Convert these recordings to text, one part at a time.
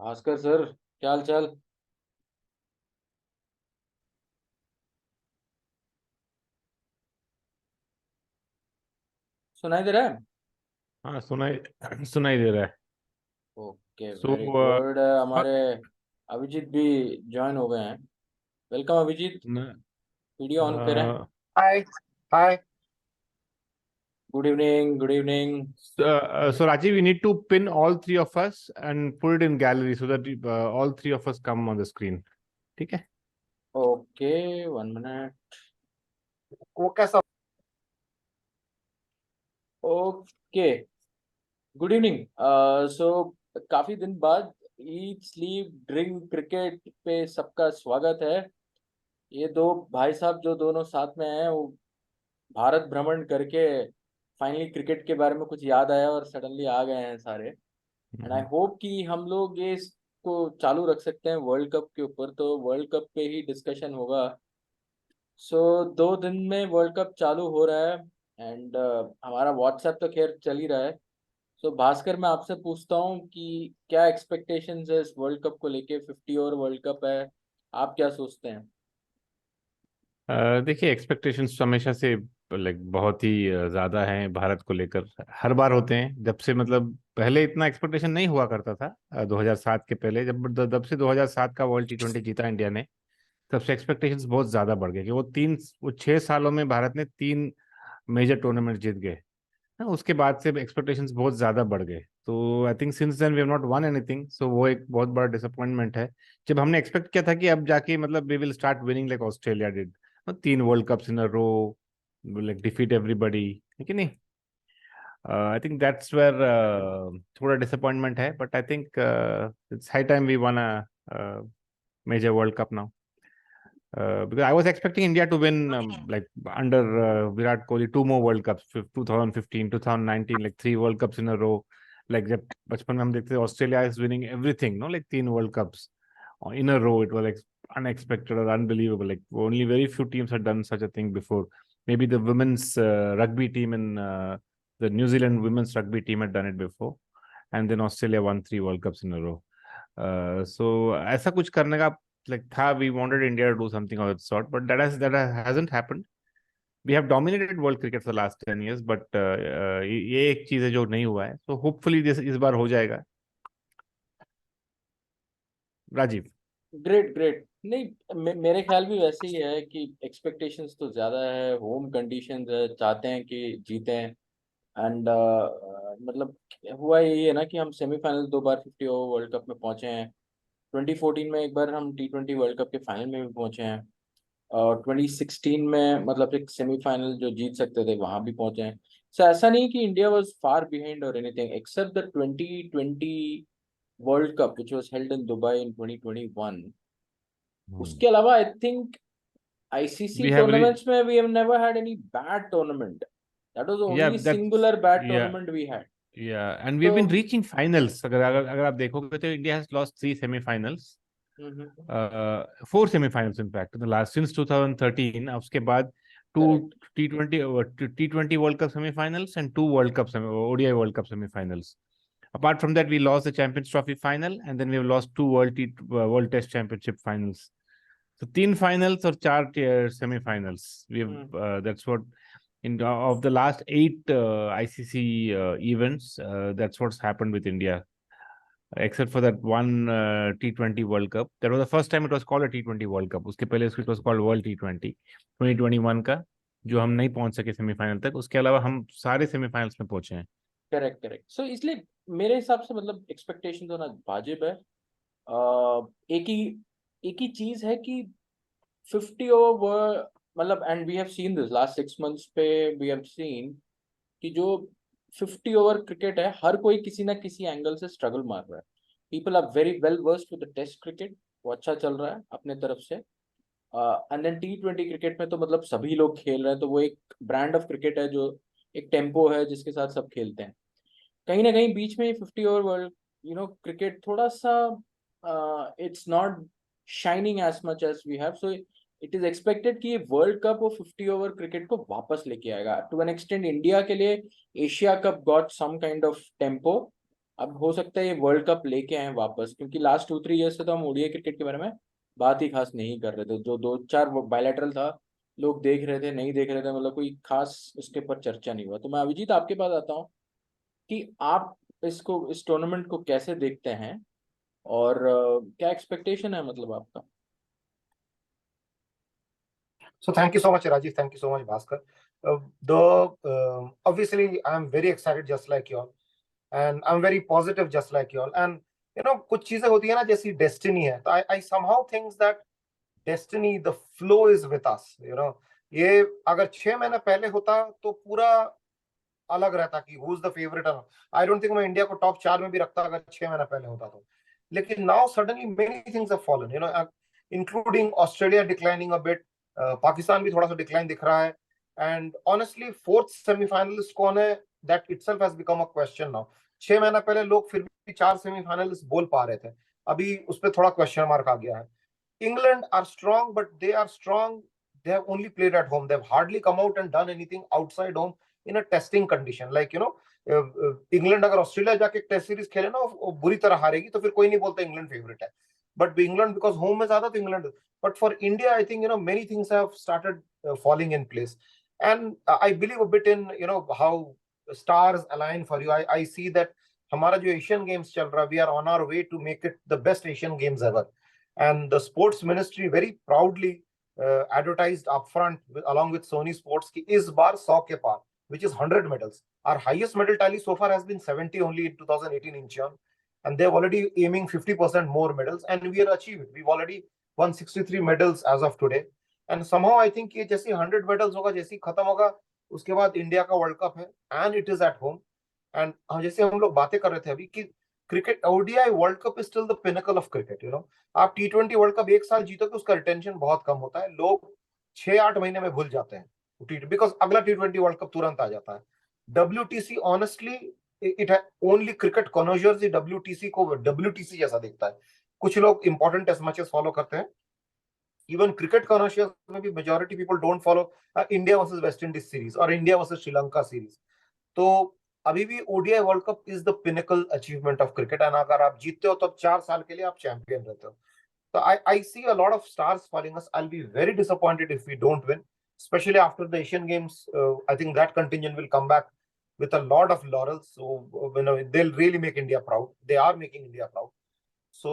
Bhaskar sir, क्या हाल चाल। सुनाई दे रहा है? हाँ सुनाई सुनाई दे रहा है। Okay, so very good. हमारे अभिजीत भी ज्वाइन हो गए हैं। वेलकम अभिजीत। वीडियो ऑन करें। Hi. Hi. Good evening, good evening. so Rajiv, we need to pin all three of us and put it in gallery so that all three of us come on the screen. ठीक है? Okay, 1 minute. वो कैसा? Okay, good evening. सो काफी दिन बाद eat sleep drink cricket पे सबका स्वागत है। ये दो भाई साहब जो दोनों साथ में हैं, वो भारत भ्रमण करके फाइनली क्रिकेट के बारे में कुछ याद आया और सडनली आ गए हैं सारे। And I hmm. होप कि हम लोग ये इसको चालू रख सकते हैं वर्ल्ड कप के ऊपर, तो वर्ल्ड कप पे ही डिस्कशन होगा। सो 2 दिन में वर्ल्ड कप चालू हो रहा है एंड हमारा व्हाट्सएप तो खैर चल ही रहा है। सो भास्कर, मैं आपसे पूछता हूँ कि क्या एक्सपेक्टेशंस है इस वर्ल्ड कप को लेके। 50 ओवर वर्ल्ड कप है, आप क्या सोचते हैं? देखिए, एक्सपेक्टेशंस हमेशा से लाइक बहुत ही ज्यादा हैं भारत को लेकर। हर बार होते हैं, जब से मतलब पहले इतना एक्सपेक्टेशन नहीं हुआ करता था। 2007 के पहले जब से 2007 का वर्ल्ड T20 जीता इंडिया ने, तब से एक्सपेक्टेशंस बहुत ज्यादा बढ़ गए कि वो 6 सालों में भारत ने 3 मेजर टूर्नामेंट जीत गए। हाँ, उसके बाद से एक्सपेक्टेशंस बहुत ज्यादा बढ़ गए। तो I think since then we have not won anything, so वो एक बहुत बड़ा डिसअपॉइंटमेंट है। जब हमने एक्सपेक्ट किया था कि अब जाके मतलब we will start winning like Australia did, 3 world cups in a row, like defeat everybody, है कि नहीं? आई थिंक दैट्स वेयर थोड़ा डिसअपॉइंटमेंट है, but I think it's high time we won a major world cup now. Because I was expecting India to win, like under Virat Kohli, 2 more World Cups, 2015, 2019, like 3 World Cups in a row. Like जब बचपन में हम देखते थे Australia is winning everything, no, like 3 World Cups in a row. It was like unexpected or unbelievable. Like only very few teams had done such a thing before. Maybe the women's rugby team in the New Zealand women's rugby team had done it before, and then Australia won 3 World Cups in a row. So ऐसा कुछ करने का like tha, we wanted India to do something of that sort, but hasn't happened. We have dominated world cricket for the last 10 years, but ये एक चीज है जो नहीं हुआ है, so hopefully this इस बार हो जाएगा. राजीव. Great great. नहीं, मेरे ख्याल भी वैसे ही है कि एक्सपेक्टेशंस तो ज़्यादा है, होम कंडीशंस है, चाहते हैं कि जीतें। एंड मतलब हुआ यही है ना कि हम सेमीफाइनल 2 बार 50 ओवर वर्ल्ड कप में पहुंचे हैं। 2014 में एक बार हम T20 वर्ल्ड कप के फाइनल में भी पहुंचे हैं, और 2016 में मतलब एक सेमीफाइनल जो जीत सकते थे वहां भी पहुंचे हैं। सो ऐसा नहीं कि India was far behind or anything except the 2020 World cup which was held in Dubai in 2021। उसके अलावा I think ICC We have tournaments में we have never had any bad tournament. That was yeah, only that's singular bad yeah, tournament we had. yeah, and we've तो been reaching finals. अगर आप देखोगे तो India has lost 3 semi-finals, hmm, 4 semi-finals in fact in the last since 2013. उसके बाद two correct. T20 World Cup semi-finals and 2 World Cup ODI World Cup semi-finals. Apart from that, we lost the Champions Trophy final, and then we have lost two World Test Championship finals. So 3 finals or 4 semi-finals. We have that's what in of the last 8 ICC events. That's what's happened with India, except for that one T20 World Cup. That was the first time it was called a T20 World Cup. उसके पहले it was called World T20 2021 का, जो हम नहीं पहुंच सके semifinal तक। उसके अलावा हम सारे सेमीफाइनल्स में पहुंचे हैं. Correct correct. सो इसलिए मेरे हिसाब से मतलब एक्सपेक्टेशन होना वाजिब है। एक ही चीज है कि 50 ओवर मतलब, and we have seen this last 6 months पे, वी हैव सीन कि जो 50 ओवर क्रिकेट है, हर कोई किसी ना किसी एंगल से स्ट्रगल मार रहा है। People are very well versed with the test cricket, वो अच्छा चल रहा है अपने तरफ से। एंड देन T20 क्रिकेट में तो मतलब सभी लोग खेल रहे हैं, तो वो एक ब्रांड ऑफ क्रिकेट है जो एक टेम्पो है जिसके साथ सब खेलते हैं। कहीं ना कहीं बीच में 50 ओवर वर्ल्ड क्रिकेट थोड़ा सा it's not shining as much as we have. So it is expected कि ये वर्ल्ड कप वो 50 ओवर क्रिकेट को वापस लेके आएगा टू एन एक्सटेंड। इंडिया के लिए Asia cup got some kind of tempo, अब हो सकता है ये वर्ल्ड कप लेके आए वापस, क्योंकि लास्ट 2-3 ईयर्स से तो हम ओडीआई क्रिकेट के बारे में बात ही खास नहीं कर रहे थे। जो 2-4 बायलैटरल था, लोग देख रहे थे नहीं देख रहे थे, मतलब कोई खास उसके ऊपर चर्चा नहीं हुआ। तो मैं अभिजीत आपके पास आता हूँ कि आप इसको, इस टूर्नामेंट को कैसे देखते हैं और क्या एक्सपेक्टेशन है मतलब आपका? So thank you so much, Rajiv. Thank you so much, Bhaskar. Obviously, I'm very excited, just like you all, and I'm very positive, just like you all. And कुछ चीजें होती है ना, जैसी डेस्टिनी है, तो I somehow think that destiny, the flow is with us. ये अगर 6 महीने पहले होता तो पूरा अलग रहता कि who is the favourite. I don't think मैं इंडिया को टॉप 4 में भी रखता अगर 6 महीने पहले होता तो। लेकिन now suddenly many things have fallen, including Australia declining a bit, Pakistan भी थोड़ा सा डिक्लाइन दिख रहा है। एंड ऑनेस्टली फोर्थ सेमीफाइनलिस्ट कौन है, that itself has become a question now. 6 महीने पहले लोग फिर भी 4 सेमीफाइनलिस्ट बोल पा रहे थे, अभी उस पर थोड़ा क्वेश्चन मार्क आ गया है। England are strong, but they are strong. They have only played at home. They've hardly come out and done anything outside home in a testing condition. Like, England अगर ऑस्ट्रेलिया जाके test series खेले ना, वो बुरी तरह हारेगी, तो फिर कोई नहीं बोलता इंग्लैंड फेवरेट है। बट इंग्लैंड बिकॉज होम में ज्यादा, तो England. But for India I think many things have started falling in place, and I believe a bit in how stars align for you. I see that हमारा जो Asian games चल रहा, we are on our way to make it the best Asian Games ever. And the sports ministry very proudly advertised upfront along with Sony Sports ki is baar 100 ke par, which is 100 medals. Our highest medal tally so far has been 70 only in 2018 in Incheon, and they're already aiming 50% more medals, and we are achieved it. We've already won 63 medals as of today, and somehow I think ये जैसे 100 medals होगा, जैसे खत्म होगा उसके बाद India का world cup है, and it is at home. And जैसे हम लोग बातें कर रहे थे अभी कि cricket ODI world cup is still the pinnacle of cricket. आप टी20 वर्ल्ड कप एक साल जीतोगे, उसका रिटेंशन बहुत कम होता है, लोग 6-8 महीने में भूल जाते हैं बिकॉज अगला टी20 वर्ल्ड कप तुरंत आ जाता है। WTC ऑनेस्टली इट है ओनली क्रिकेट कॉनोजर्स ही WTC को WTC जैसा देखता है। कुछ लोग इंपॉर्टेंट टेस्ट मैचेस फॉलो करते हैं, इवन क्रिकेट कॉनोजर्स में भी majority people don't follow India versus West Indies series और इंडिया वर्सेस श्रीलंका सीरीज। तो अभी भी ODI world cup is the pinnacle achievement of cricket, and अगर आप जीतते हो तो 4 साल के लिए आप चैंपियन रहते हो। So I see a lot of stars falling us. I'll be very disappointed if we don't win, especially after the Asian Games. I think that contingent will come back with a lot of laurels. So they'll really make India proud. They are making India proud. So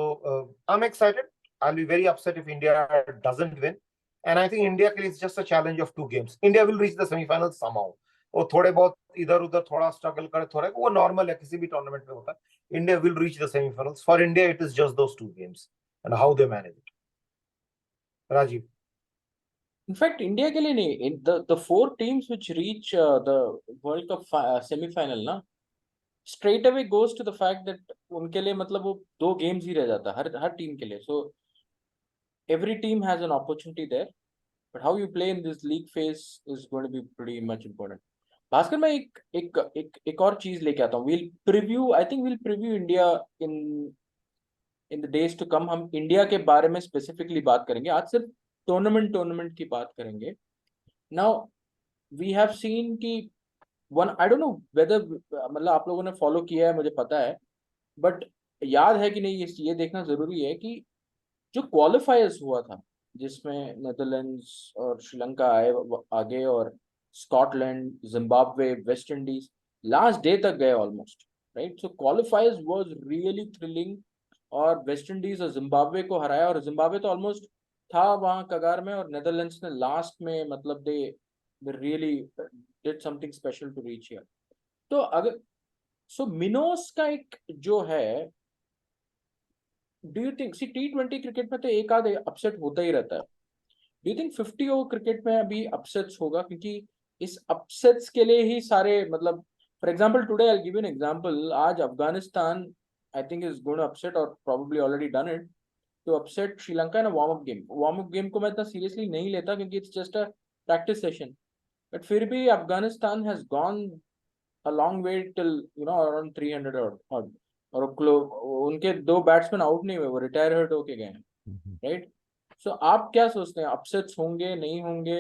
I'm excited. I'll be very upset if India doesn't win. And I think India is just a challenge of 2 games. India will reach the semi-finals somehow. वो थोड़े बहुत इधर उधर थोड़ा struggle करे, थोड़ा वो normal है, किसी भी टूर्नामेंट में होता है। India will reach the semifinals. For India it is just those 2 games and how they manage it. Rajiv. In fact India के लिए नहीं, the 4 teams which reach the World Cup semi-final ना, straight away goes to the fact that उनके लिए मतलब वो 2 games ही रह जाता है हर टीम के लिए। So every team has an opportunity there, but how you play in this league phase is going to be pretty much important. Bhaskar, मैं एक और चीज लेके आता हूँ। I think will preview India in the days to come. हम India के बारे में स्पेसिफिकली बात करेंगे, आज सिर्फ टूर्नामेंट की बात करेंगे। नाउ वी हैव सीन कि one, I don't know whether, मतलब आप लोगों ने फॉलो किया है मुझे पता है, बट याद है कि नहीं ये देखना जरूरी है कि जो क्वालिफायर्स हुआ था जिसमें नेदरलैंड्स और श्रीलंका आगे, और Scotland, Zimbabwe, West Indies last day तक गए almost, right? So क्वालिफायर्स was really thrilling, और वेस्ट इंडीज और जिम्बाब्वे को हराया, और जिम्बाब्वे तो ऑलमोस्ट था वहां कगार में, और नेदरलैंड्स ने लास्ट में मतलब they really did something special to reach here. तो अगर मिनोस का एक जो है, do you think, see T20 cricket में तो एक आध अपसेट होता ही रहता है, do you think 50 over cricket में अभी अपसेट्स होगा? क्योंकि इस अपसेट्स के लिए ही सारे, मतलब for example today I will give you an example, आज Afghanistan I think is going to upset or probably already done it to upset Sri Lanka in a warm up game को मैं इतना सीरियसली नहीं लेता क्योंकि it's just a practice session, but फिर भी Afghanistan has gone a long way till around 300 और उनके 2 बैट्समैन आउट नहीं हुए, वो रिटायर हर्ट होके गए हैं, राइट? सो आप क्या सोचते हैं, अपसेट्स होंगे नहीं होंगे?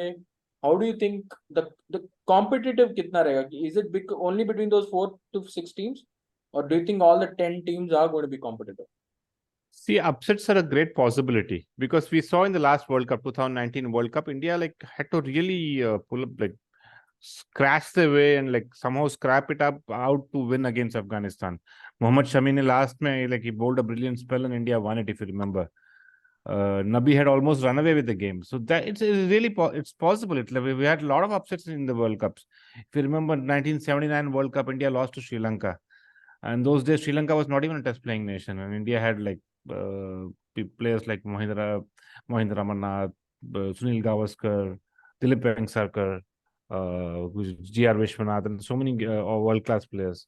How do you think the competitive कितना रहेगा? Is it only between those 4 to 6 teams, or do you think all the 10 teams are going to be competitive? See, upsets are a great possibility because we saw in the last World Cup, 2019 World Cup, India like had to really pull up, like scratch the way and like somehow scrap it up out to win against Afghanistan. Mohammad Shami ne last mein like he bowled a brilliant spell and India won it, if you remember. Nabi had almost run away with the game, so that it's really it's possible. We had a lot of upsets in the World Cups. If you remember 1979 World Cup, India lost to Sri Lanka, and those days Sri Lanka was not even a test playing nation, and India had like players like Mahindra Ramannath, Sunil Gavaskar, Dilip Vengsarkar, G.R. Vishwanath, and so many world class players.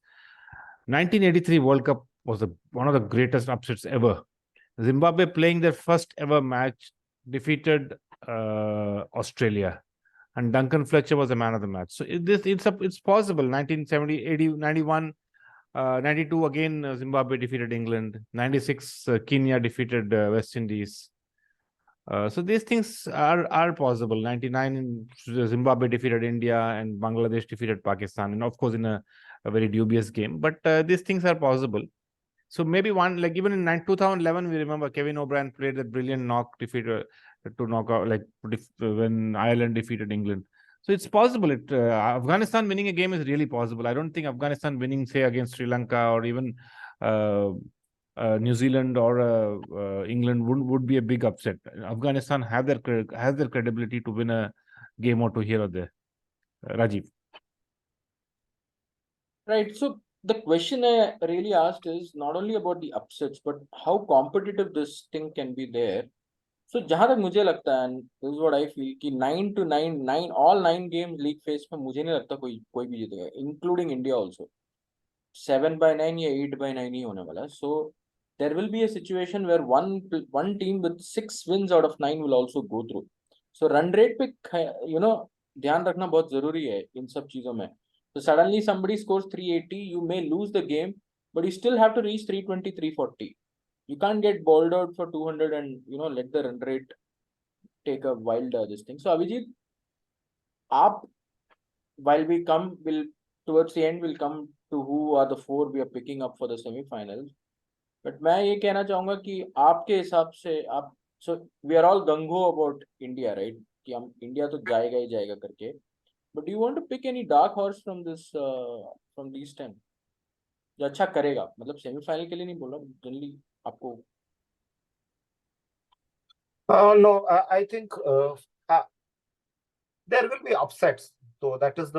1983 World Cup was one of the greatest upsets ever. Zimbabwe, playing their first ever match, defeated Australia, and Duncan Fletcher was the man of the match. So it's possible. 1970, 80, 91, 92 again, Zimbabwe defeated England. 96, Kenya defeated West Indies. So these things are possible. 99, Zimbabwe defeated India, and Bangladesh defeated Pakistan, and of course in a very dubious game. But these things are possible. So maybe one, like even in 2011, we remember Kevin O'Brien played that brilliant knock defeat to knock out, like when Ireland defeated England. So it's possible. Afghanistan winning a game is really possible. I don't think Afghanistan winning, say, against Sri Lanka or even New Zealand or England would be a big upset. Afghanistan has their credibility to win a game or two here or there. Rajiv. Right. So the question I really asked is not only about the upsets, but how competitive this thing can be there. So जहां तक मुझे लगता है, and this is what I feel, कि 9 to 9 all 9 games league phase में मुझे नहीं लगता कोई भी जीतेगा, including India also. 7/9 या 8/9 ही होने वाला है. So there will be a situation where one team with 6 wins out of 9 will also go through. So run rate पे ध्यान रखना बहुत जरूरी है इन सब चीजों में. So suddenly somebody scores 380, you may lose the game, but you still have to reach 320, 340. You can't get bowled out for 200 and let the run rate take a wild this thing. So Abhijit, will towards the end we'll come to who are the 4 we are picking up for the semi-finals. But मैं ये कहना चाहूंगा कि आपके हिसाब से so we are all gung ho about India, right? कि हम India तो जाएगा ही जाएगा करके. But do you want to pick any dark horse from these 10 जो अच्छा करेगा? मतलब सेमीफाइनल के लिए नहीं बोल रहा, जनरली आपको. No, I think there will be upsets. So that is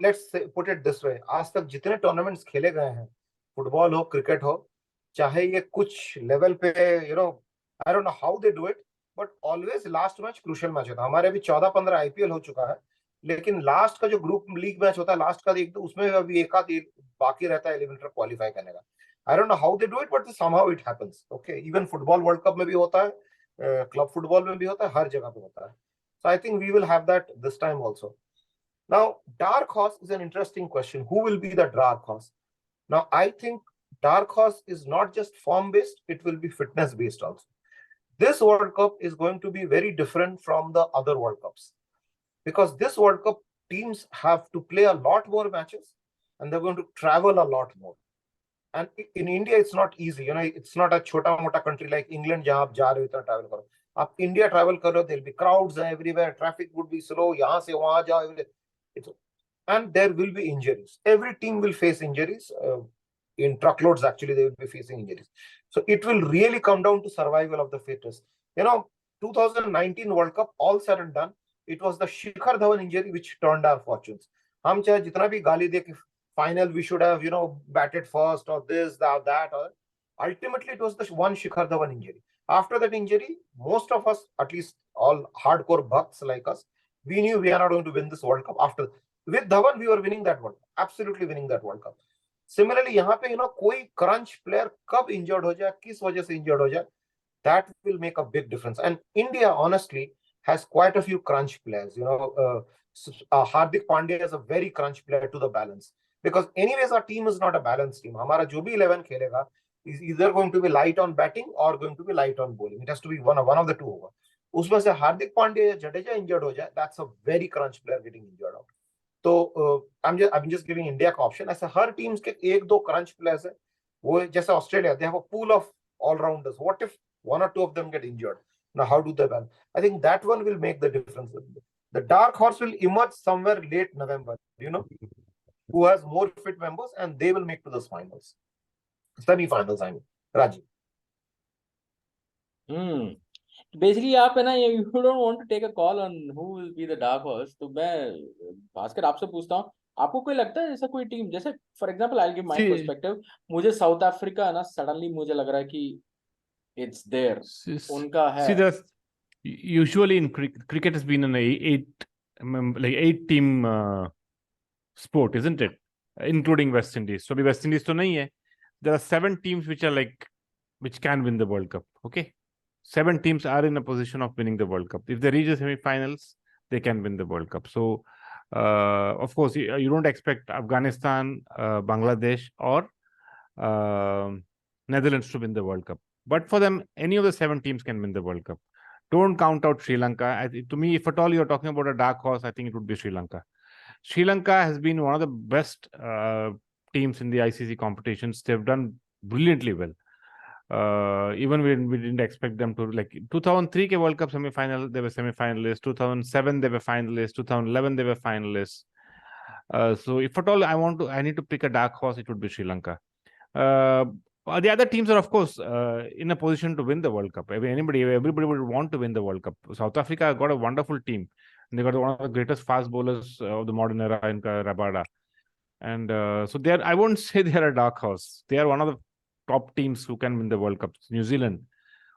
let's put it this way. आज तक जितने टूर्नामेंट्स खेले गए हैं, फुटबॉल हो, क्रिकेट हो, चाहे ये कुछ लेवल पे I don't know how they do it, but always last match crucial match होता है. हमारे अभी 14-15 आईपीएल हो चुका है, लेकिन लास्ट का जो ग्रुप लीग मैच होता है, लास्ट का उसमें अभी एक आध बाकी रहता है एलिमिनेटर क्वालिफाई करने का. I don't know how they do it, but somehow it happens. Okay, even football world cup में भी होता है, क्लब फुटबॉल में भी होता है, हर जगह पे होता है. So I think we will have that this time also. Now, dark horse is an interesting question. Who will be the dark horse? Now, I think dark horse is not just form based, it will be fitness based also. This World Cup is going to be very different from the other World Cups, because this World Cup teams have to play a lot more matches and they're going to travel a lot more. And in India, it's not easy. It's not a chota mota country like England, jahan aap ja rahe ho itna travel karo. Aap India travel karo, there'll be crowds everywhere, traffic would be slow, yahan se wahan jao, and there will be injuries. Every team will face injuries. In truckloads, actually, they will be facing injuries. So it will really come down to survival of the fittest. 2019 World Cup, all said and done, it was the Shikhar Dhawan injury which turned our fortunes. हम चाहे जितना भी गाली दे कि final we should have batted first or this, that, or ultimately it was the one Shikhar Dhawan injury. After that injury, most of us, at least all hardcore bucks like us, we knew we are not going to win this World Cup. After with Dhawan, we were winning that World Cup, absolutely winning that World Cup. Similarly, यहाँ पे कोई crunch player कब injured हो जाए, किस वजह से injured हो जाए, that will make a big difference. And India, honestly, has quite a few crunch players. Hardik Pandya is a very crunch player to the balance. Because anyways, our team is not a balanced team. हमारा जो भी 11 खेलेगा is either going to be light on batting or going to be light on bowling. It has to be one of the two होगा. उसमें से हार्दिक पांड्या या Jadeja injured हो जाए, that's a very crunch player getting injured out. तो I'm just giving India का option. ऐसे हर teams के एक दो क्रंच प्लेयर्स है, वो जैसे Australia, they have a pool of all-rounders. What if one or two of them get injured? Now how do they ban? I think that one will make the difference. The dark horse will emerge somewhere late November, who has more fit members, and they will make to the finals, semi-finals. I mean, Rajiv. Basically आप है ना, you don't want to take a call on who will be the dark horse, तो मैं भास्कर आपसे पूछता हूँ, आपको कोई लगता है ऐसा कोई टीम, जैसे for example I will give my See, perspective, मुझे साउथ अफ्रीका ना सडनली मुझे लग रहा है कि इट्स देयर, उनका है। see, there's usually in cricket has been an eight team sport, isn't it? Including West Indies. So West Indies to nahi hai. There are 7 teams which can win the World Cup. Okay, 7 teams are in a position of winning the World Cup. If they reach the semi-finals, they can win the World Cup. So of course you don't expect Afghanistan, Bangladesh, or Netherlands to win the World Cup. But for them, any of the 7 teams can win the World Cup. Don't count out Sri Lanka. To me, if at all you're talking about a dark horse, I think it would be Sri Lanka. Sri Lanka has been one of the best teams in the ICC competitions. They've done brilliantly well. Even when we didn't expect them to, like 2003 ke World Cup semi-final, they were semi-finalists. 2007 they were finalists. 2011 they were finalists. So if at all I need to pick a dark horse, it would be Sri Lanka. The other teams are, of course, in a position to win the World Cup. Everybody would want to win the World Cup. South Africa got a wonderful team. They got one of the greatest fast bowlers of the modern era in Rabada. And so I won't say they are a dark horse. They are one of the top teams who can win the World Cup. New Zealand.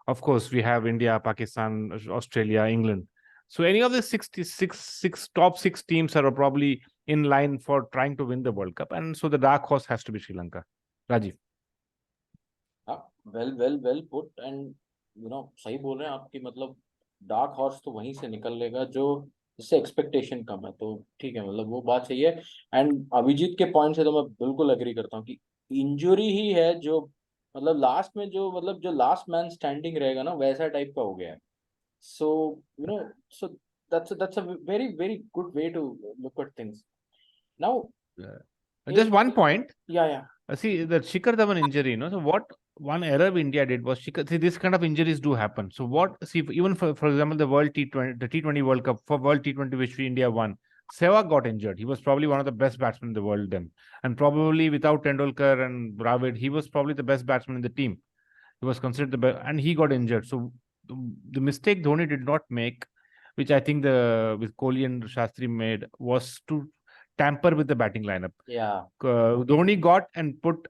Of course, we have India, Pakistan, Australia, England. So any of the top six teams are probably in line for trying to win the World Cup. And so the dark horse has to be Sri Lanka. Rajiv. well put, and सही बोल रहे हैं आपकी, मतलब dark horse तो वहीं से निकल लेगा जो जिससे एक्सपेक्टेशन कम है, तो ठीक है, मतलब वो बात सही है। एंड अभिजीत के पॉइंट से तो मैं बिल्कुल एग्री करता हूँ कि इंजरी ही है जो, मतलब लास्ट में जो, मतलब जो लास्ट मैन स्टैंडिंग रहेगा ना, वैसा टाइप का हो गया है। सो सो that's a very very good way to look at things now. Just one point. Yeah. See, the Shikhar Dhawan injury, so what one error India did was, see, this kind of injuries do happen. So even for example, the T20 World Cup, for World T20 which India won, Sehwag got injured. He was probably one of the best batsmen in the world then. And probably without Tendulkar and Dravid, he was probably the best batsman in the team. He was considered the best, and he got injured. So the mistake Dhoni did not make, which I think with Kohli and Shastri made, was to tamper with the batting lineup. Yeah. Dhoni got and put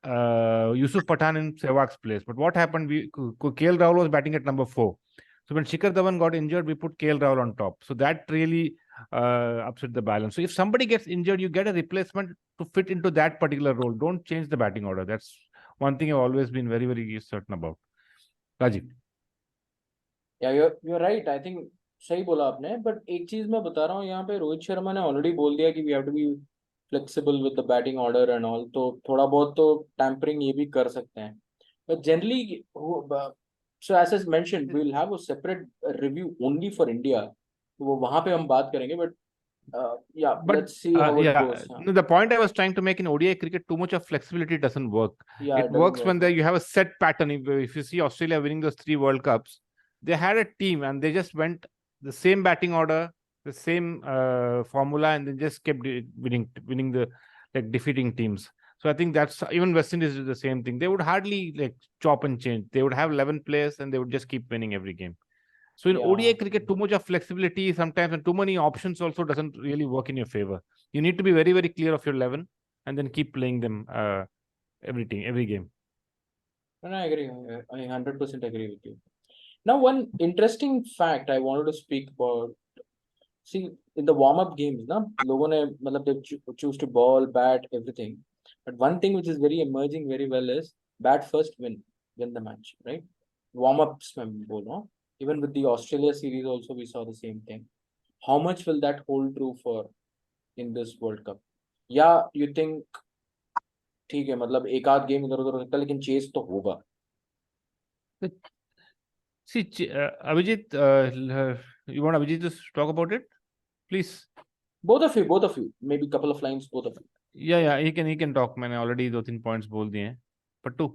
Yusuf Pathan in Sehwag's place. But what happened? KL Rahul was batting at number 4. So when Shikhar Dhawan got injured, we put KL Rahul on top. So that really upset the balance. So if somebody gets injured, you get a replacement to fit into that particular role. Don't change the batting order. That's one thing I've always been very, very certain about. Rajiv. Yeah, you're right. I think सही बोला आपने, but एक चीज मैं बता रहा हूँ, यहाँ पे रोहित शर्मा ने ऑलरेडी बोल दिया कि we have to be flexible with the batting order and all, तो थोड़ा बहुत तो टैम्परिंग ये भी कर सकते हैं, but generally so as mentioned we will have a separate review only for India, वो वहां पे हम बात करेंगे, but let's see how it goes. No, the point I was trying to make, in ODI cricket, too much of flexibility doesn't work. It works when you have a set pattern. If you see Australia winning those 3 World Cups, they had a team and they just went the same batting order, the same formula, and they just kept winning defeating teams. So I think that's, even West Indies did the same thing. They would hardly chop and change. They would have 11 players and they would just keep winning every game. So in ODI cricket, too much of flexibility sometimes and too many options also doesn't really work in your favor. You need to be very, very clear of your 11 and then keep playing them every game. I agree. I 100% agree with you. Now, one interesting fact I wanted to speak about. See, in the warm-up games, लोगों ने मतलब they choose to ball, bat, everything. But one thing which is very emerging very well is bat first, win the match, right? Warm-ups में बोल रहा हूँ. Even with the Australia series also we saw the same thing. How much will that hold true for in this World Cup? Yeah, you think ठीक है, मतलब एक आध game इधर उधर हो सकता है, लेकिन चेस तो होगा. See, Abhijit, you want Abhijit to talk about it, please? Both of you, maybe couple of lines, both of you. Yeah, he can talk. मैंने already 2-3 points बोल दिए हैं. Pattu.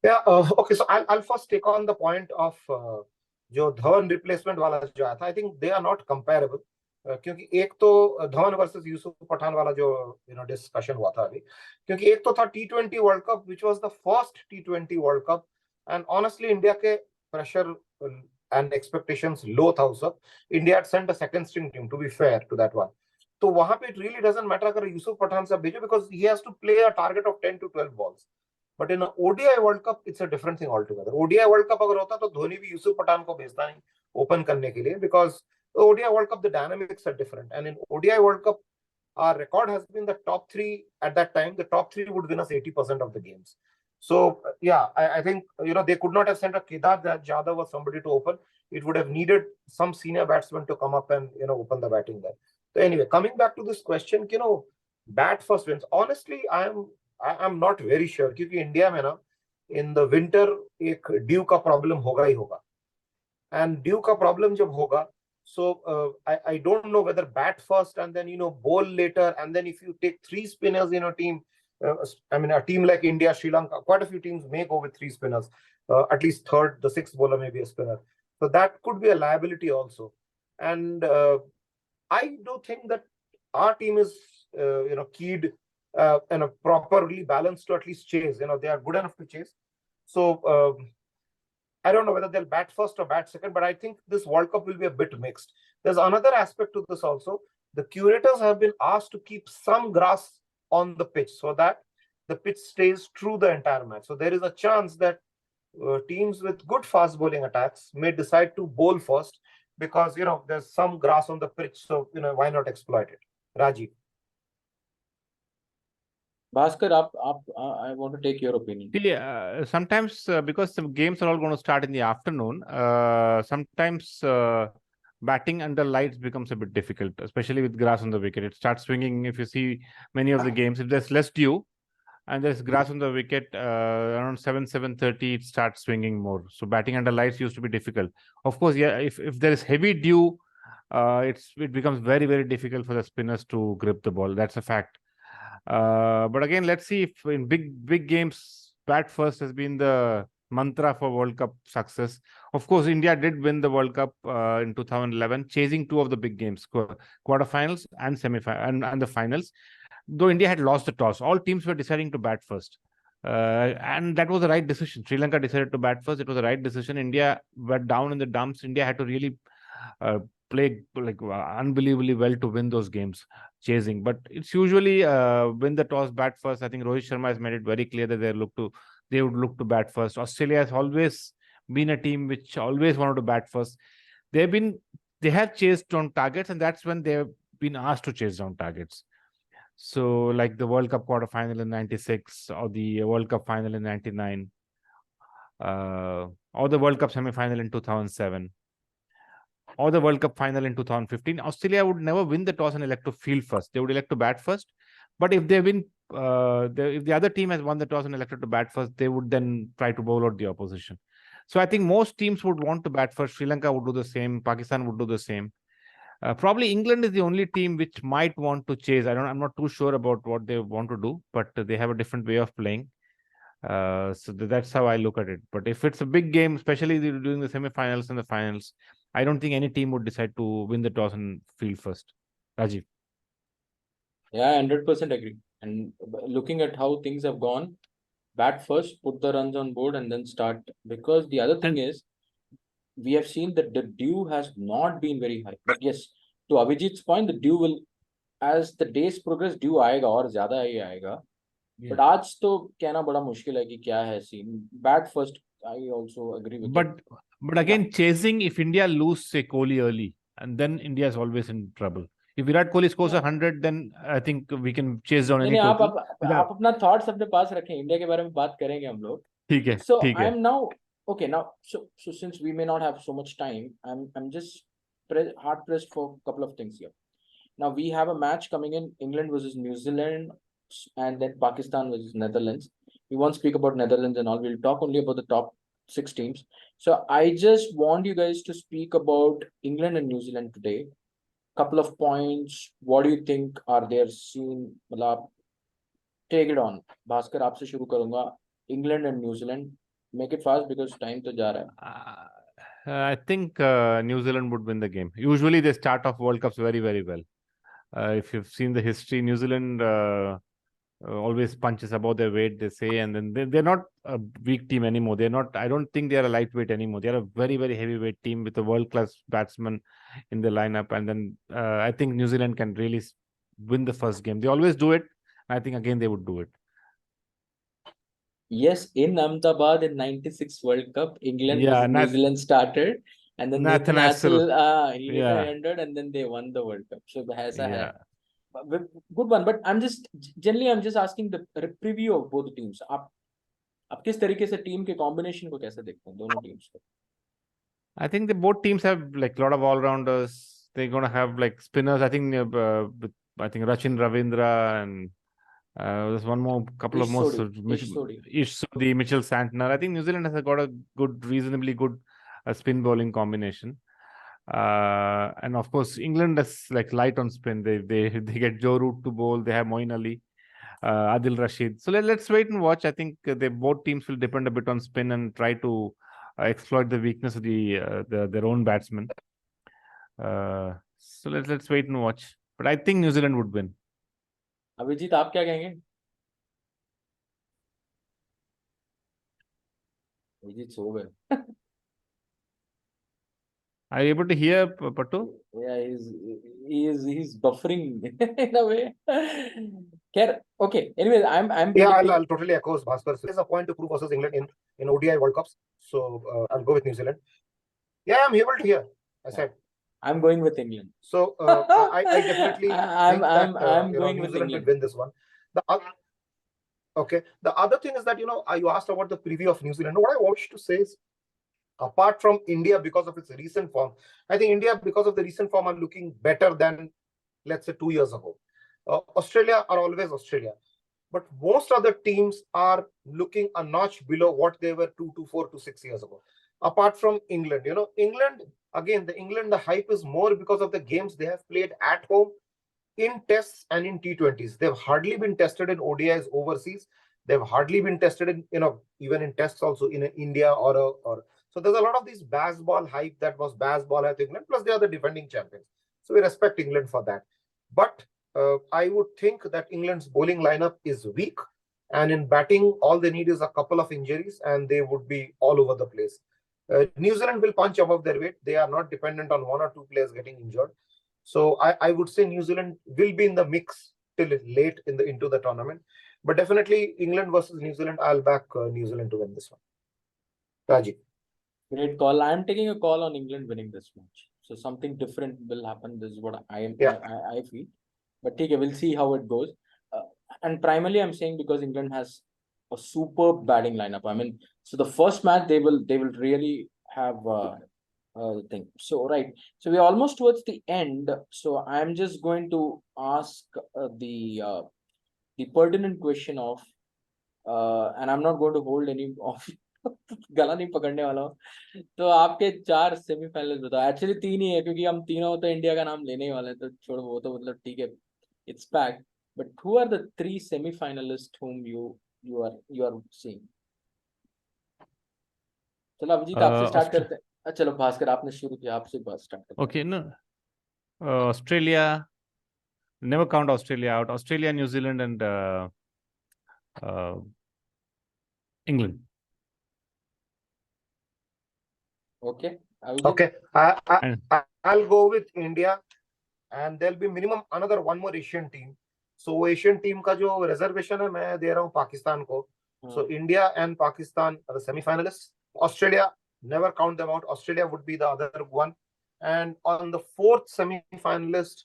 Yeah, okay, so I'll first take on the point of जो Dhawan replacement वाला जो आया था, I think they are not comparable, क्योंकि एक तो धवन वर्सेस यूसुफ पठान वाला जो डिस्कशन हुआ था अभी, क्योंकि एक तो था T20 world cup which was the first T20 world cup, and honestly India के प्रेशर एंड एक्सपेक्टेशंस लो था उस वक्त. India had sent a second string team to be fair to that one. तो वहां पे इट रियली डजंट मैटर अगर यूसुफ पठान से भेजो, because he has to play a target of 10 to 12 balls. But in ODI world cup it's a different thing all together. ODI world cup अगर होता तो धोनी भी यूसुफ पठान को भेजता नहीं ओपन करने के लिए, because ODI world cup the dynamics are different, and in ODI world cup our record has been the top three at that time. The top three would win us 80% of the games. So yeah, I think they could not have sent a Kedar Jadhav or somebody to open. It would have needed some senior batsman to come up and open the batting there. So anyway, coming back to this question, bat first wins. Honestly, I'm not very sure, क्योंकि India में ना in the winter एक due का problem होगा ही होगा, and due का problem जब होगा, so I don't know whether bat first and then bowl later, and then if you take 3 spinners in a team, I mean a team like India, Sri Lanka, quite a few teams may go with 3 spinners, at least third, the 6th bowler may be a spinner, so that could be a liability also. And I do think that our team is keyed and properly balanced to at least chase. They are good enough to chase. So I don't know whether they'll bat first or bat second, but I think this World Cup will be a bit mixed. There's another aspect to this also. The curators have been asked to keep some grass on the pitch so that the pitch stays true the entire match. So there is a chance that teams with good fast bowling attacks may decide to bowl first because, there's some grass on the pitch. So, why not exploit it? Rajiv. Bhaskar, I want to take your opinion. Yeah, sometimes because the games are all going to start in the afternoon, sometimes batting under lights becomes a bit difficult, especially with grass on the wicket. It starts swinging. If you see many of the games, if there's less dew and there's grass on the wicket, around 7:30, it starts swinging more. So batting under lights used to be difficult. Of course, yeah, if there is heavy dew, it becomes very, very difficult for the spinners to grip the ball. That's a fact. But again, let's see if in big games, bat first has been the mantra for World Cup success. Of course, India did win the World Cup in 2011, chasing 2 of the big games, quarterfinals and semi-final and the finals. Though India had lost the toss, all teams were deciding to bat first. And that was the right decision. Sri Lanka decided to bat first. It was the right decision. India were down in the dumps. India had to really play unbelievably well to win those games chasing, but it's usually win the toss, bat first. I think Rohit Sharma has made it very clear that they would look to bat first. Australia has always been a team which always wanted to bat first. They have chased down targets, and that's when they've been asked to chase down targets. So like the World Cup quarterfinal in 96 or the World Cup final in 99 or the World Cup semi-final in 2007 or the World Cup final in 2015, Australia would never win the toss and elect to field first. They would elect to bat first. But if they win, if the other team has won the toss and elected to bat first, they would then try to bowl out the opposition. So I think most teams would want to bat first. Sri Lanka would do the same. Pakistan would do the same. Probably England is the only team which might want to chase. I'm not too sure about what they want to do, but they have a different way of playing. So that's how I look at it. But if it's a big game, especially during the semi-finals and the finals, I don't think any team would decide to win the toss and field first. Rajiv. Yeah, 100% agree. And looking at how things have gone, bat first, put the runs on board, and then start. Because the other thing is, we have seen that the dew has not been very high. But yes, to Abhijit's point, the dew will, as the days progress, dew आएगा और ज़्यादा ही आएगा. But आज तो कहना बड़ा मुश्किल है कि क्या है scene. Bat first, I also agree with you. But again, chasing, if India lose, say, Kohli early, and then India is always in trouble. If Virat Kohli scores 100, then I think we can chase down any total. आप अपना thoughts अपने पास रखें. India के बारे में बात करेंगे हम लोग. ठीक है. So I'm now okay. Now, so since we may not have so much time, I'm just hard pressed for a couple of things here. Now we have a match coming in: England versus New Zealand, and then Pakistan versus Netherlands. We won't speak about Netherlands and all. We'll talk only about the top 6 teams. So I just want you guys to speak about England and New Zealand today. couple of points. What do you think are their scene? मतलब take it on. Bhaskar आपसे शुरू करूंगा. England and New Zealand. Make it fast because time तो जा रहा है. I think New Zealand would win the game. Usually they start off World Cups very, very well. If you've seen the history, New Zealand always punches above their weight, they say, and then they're not a weak team anymore. They're not. I don't think they're a lightweight anymore. They're a very, very heavyweight team with a world-class batsman in the lineup. And then I think New Zealand can really win the first game. They always do it. I think again they would do it. Yes, in Ahmedabad in '96 World Cup, England Yeah, versus New Zealand started, and then Nathan Hassel he hit Yeah. 100, and then they won the World Cup. So ऐसा है. Yeah. Good one, but I'm just asking the preview of both teams. आप किस तरीके से team के combination को कैसे देखते हैं दोनों टीम्स को? I think the both teams have like a lot of all-rounders. They're gonna have like spinners. I think Rachin Ravindra and there's one more, couple of more. Ish Sodhi. Ish Sodhi, Mitchell Santner. I think New Zealand has got a good, reasonably good spin bowling combination. And of course, England is like light on spin. They get Joe Root to bowl. They have Moeen Ali, Adil Rashid. So let's wait and watch. I think both teams will depend a bit on spin and try to exploit the weakness of their own batsmen. So let's wait and watch. But I think New Zealand would win. Abhijit आप क्या कहेंगे? अभिजीत सो गए. Are you able to hear, Pattu? Yeah, he's buffering in a way. Okay. Anyway, I'm I'll totally echo Bhaskar. There's a point to prove versus England in ODI World Cups. So I'll go with New Zealand. Yeah, I'm able to hear. I said. I'm going with England. So I definitely think that going New with Zealand England. will win this one. The other thing is that you asked about the preview of New Zealand. What I want to say is, apart from India because of its recent form, I think India because of the recent form are looking better than, let's say, 2 years ago. Australia are always Australia, but most other teams are looking a notch below what they were 2 to 4 to 6 years ago. Apart from England, England, again, the hype is more because of the games they have played at home in tests and in T20s. They've hardly been tested in ODIs overseas. They've hardly been tested in, even in tests also in India or so there's a lot of this baseball hype that was baseball at England, plus they are the defending champions. So we respect England for that. But I would think that England's bowling lineup is weak, and in batting, all they need is a couple of injuries and they would be all over the place. New Zealand will punch above their weight. They are not dependent on 1 or 2 players getting injured. So I would say New Zealand will be in the mix till late into the tournament. But definitely England versus New Zealand, I'll back New Zealand to win this one. Rajiv. Great call. I'm taking a call on England winning this match. So something different will happen. This is what I feel. But okay, we'll see how it goes. And primarily, I'm saying because England has a superb batting lineup. I mean, so the first match they will really have thing. So right. So we're almost towards the end. So I'm just going to ask the pertinent question of, and I'm not going to hold any of गला नहीं पकड़ने वाला हूँ. तो आपके 4 semifinalist बताओ. Actually 3 ही है क्योंकि हम तीनों तो इंडिया का नाम लेने ही वाले हैं, तो छोड़ो वो तो मतलब ठीक है, it's packed. But who are the 3 semifinalist whom you are seeing? चलो अभिजीत आपसे स्टार्ट करते हैं. चलो भास्कर आपने शुरू किया, आपसे बात स्टार्ट करते हैं. Okay, no. Australia, never count Australia out. Australia, New Zealand and England. Okay. Okay. I'll go with India, and there'll be minimum another one more Asian team. So Asian team का जो reservation है मैं दे रहा हूँ पाकिस्तान को. So India and Pakistan are the semi-finalists. Australia, never count them out. Australia would be the other one. And on the 4th semi-finalist,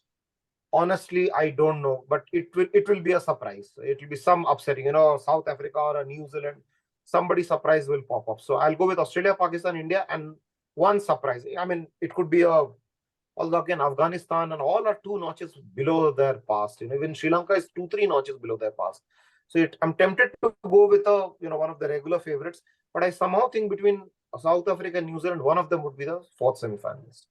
honestly, I don't know, but it will be a surprise. It will be some upsetting, South Africa or a New Zealand. Somebody surprise will pop up. So I'll go with Australia, Pakistan, India, and one surprise. I mean, it could be although again, Afghanistan and all are 2 notches below their past. Even Sri Lanka is 2-3 notches below their past. So I'm tempted to go with one of the regular favorites, but I somehow think between South Africa and New Zealand, one of them would be the 4th semi-finalist.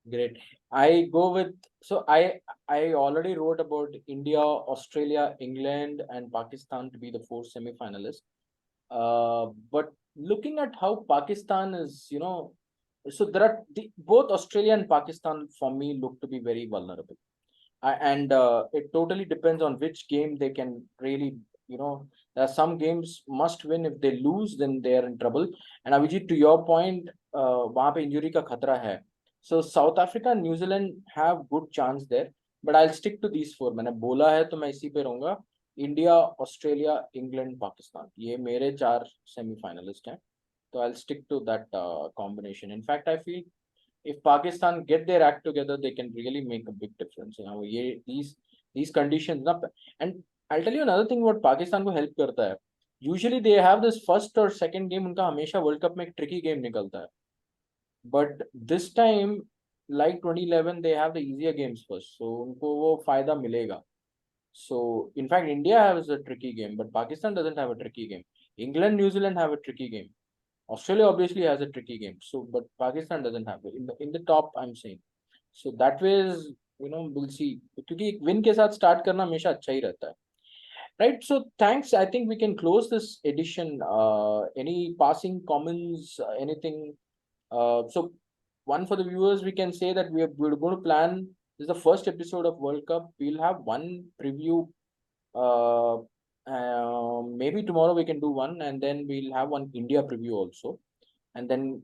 Great. I go with, so I already wrote about India, Australia, England, and Pakistan to be the four semi-finalists. But looking at how Pakistan is, so there are both Australia and Pakistan for me look to be very vulnerable. And it totally depends on which game they can really, there are some games must win. If they lose, then they are in trouble. And Abhijit, to your point, वहाँ पे injury का खतरा है. So South Africa and New Zealand have good chance there, but I'll stick to these four. मैंने बोला है तो मैं इसी पे रहूंगा. इंडिया, ऑस्ट्रेलिया, इंग्लैंड, पाकिस्तान, ये मेरे चार सेमीफाइनलिस्ट हैं. तो I'll stick to that combination. In fact, I feel if Pakistan get their act together, they can really make a big difference. These conditions. And I'll tell you another thing what Pakistan को help करता है. Usually they have this first or second game, उनका हमेशा World Cup में एक tricky game निकलता है. But this time, like 2011, they have the easier games first, so उनको वो फायदा मिलेगा. So in fact, India has a tricky game, but Pakistan doesn't have a tricky game. England, New Zealand have a tricky game. Australia obviously has a tricky game, so but Pakistan doesn't have it in the top. I'm saying, so that way is, we'll see. क्योंकि एक win के साथ start करना हमेशा अच्छा ही रहता है, right? So thanks. I think we can close this edition. Any passing comments? Anything? So one for the viewers, we can say that we're going to plan. This is the first episode of World Cup. We'll have one preview. Maybe tomorrow we can do one, and then we'll have one India preview also, and then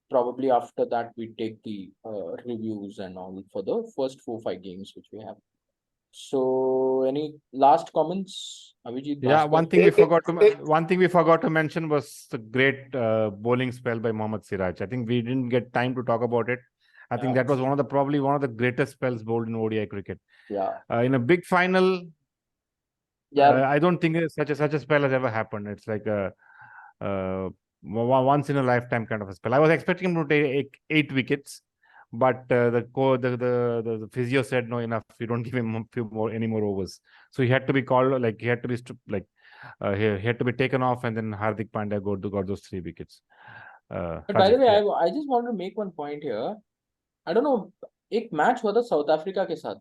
probably after that we take the reviews and all for the first 4-5 games which we have. So any last comments, Abhijit? Yeah, Bhaskar? one thing we forgot to mention was the great bowling spell by Mohammad Siraj. I think we didn't get time to talk about it. I think that was probably one of the greatest spells bowled in ODI cricket. Yeah. In a big final, Yeah. I don't think such a spell has ever happened. It's like a once in a lifetime kind of a spell. I was expecting him to take 8 wickets, but the physio said no, enough. You don't give him any more overs. So he had to be called, like he had to be he had to be taken off, and then Hardik Pandya got those 3 wickets. But by the way, I just want to make one point here. I don't know, एक match हुआ था south Africa के साथ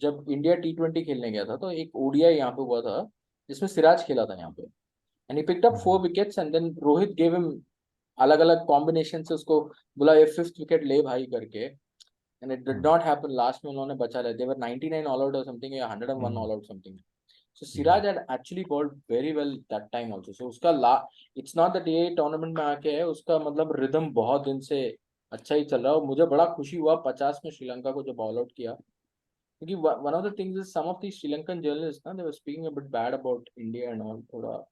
जब India T20 खेलने गया था, तो एक ओडीआई यहाँ पे हुआ था जिसमें सिराज खेला था यहाँ पे, and he picked up 4 wickets, and then Rohit gave him अलग अलग कॉम्बिनेशन से उसको बोला ये 5th विकेट ले भाई करके, and it did not happen. Last में उन्होंने बचा लिया. They were 99 all out or something, या 101 all out something. So Siraj had actually bowled very well that time also. So उसका it's not that ये टूर्नामेंट में आके है, उसका मतलब रिदम बहुत दिन से अच्छा ही चल रहा है. और मुझे बड़ा खुशी हुआ 50 में श्रीलंका को जब ऑल आउट किया, क्योंकि one of the things is some of these Sri Lankan journalists ना, they were speaking a bit bad about India and all. थोड़ा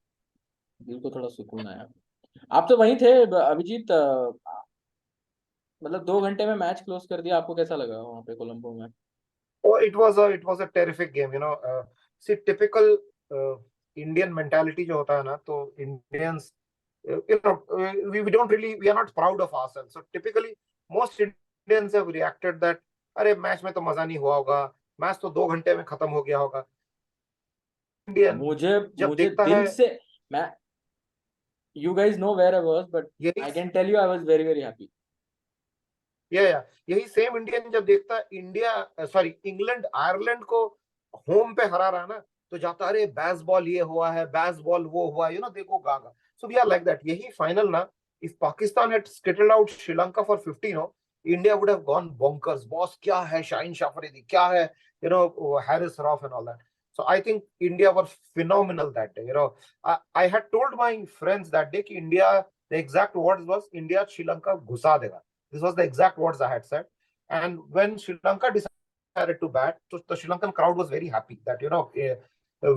दिल को थोड़ा सुकून आया. आप तो वहीं थे अभिजीत, मतलब 2 घंटे में मैच क्लोज कर दिया. आपको कैसा लगा वहाँ पे कोलंबो में? Oh, it was a terrific game, see, typical Indian mentality जो होता है ना, तो Indians, we don't really, we are not proud of ourselves. So typically most Indians have reacted that अरे मैच में तो मजा नहीं हुआ होगा, मैच तो 2 घंटे में खत्म हो गया होगा. Indian मुझे जब देखता दिल है, से मैं, you guys know where I was, but I can tell you I was very very happy. यही सेम इंडियन जब देखता है इंग्लैंड आयरलैंड को होम पे हरा रहा ना, तो जाता अरे बैस बॉल ये हुआ है, बैस बॉल वो हुआ, देखो गागा. So we are like that. यही फाइनल ना, if Pakistan had skittled out Sri Lanka for 50, India would have gone bonkers. Boss क्या है शाहीन शाह अफरीदी, क्या है Haris Rauf and all that. So I think India was phenomenal that day. I had told my friends that day कि India, the exact words was India Sri Lanka घुसा देगा. This was the exact words I had said. And when Sri Lanka decided to bat, so the Sri Lankan crowd was very happy that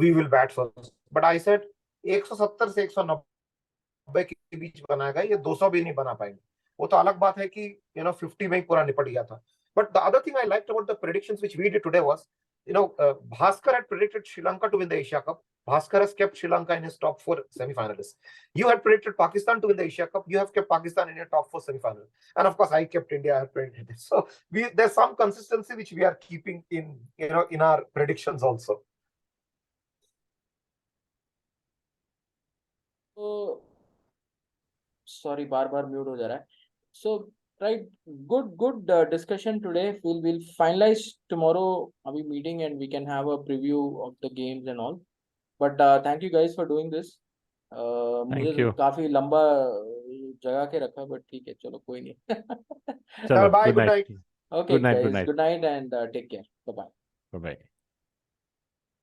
we will bat first. But I said 170 से 190 के बीच बनाएगा, ये 200 भी नहीं बना पाएंगे. वो तो अलग बात है कि 50 में ही पूरा निपट गया था. But the other thing I liked about the predictions which we did today was, Bhaskar had predicted Sri Lanka to win the Asia Cup. Bhaskar has kept Sri Lanka in his top 4 semi-finalists. You had predicted Pakistan to win the Asia Cup. You have kept Pakistan in your top 4 semi-finals. And of course, I kept India. I had predicted it. So there's some consistency which we are keeping in our predictions also. So sorry, bar bar mute हो जा रहा है. So Right, good discussion today. We'll finalize tomorrow our meeting and we can have a preview of the games and all. But thank you guys for doing this. मुझे thank you. काफी लंबा जगह के रखा, but ठीक है, चलो कोई नहीं. चलो Bye, good good night. night. Okay, good night. Good guys, night. good night and take care. Bye bye. Bye.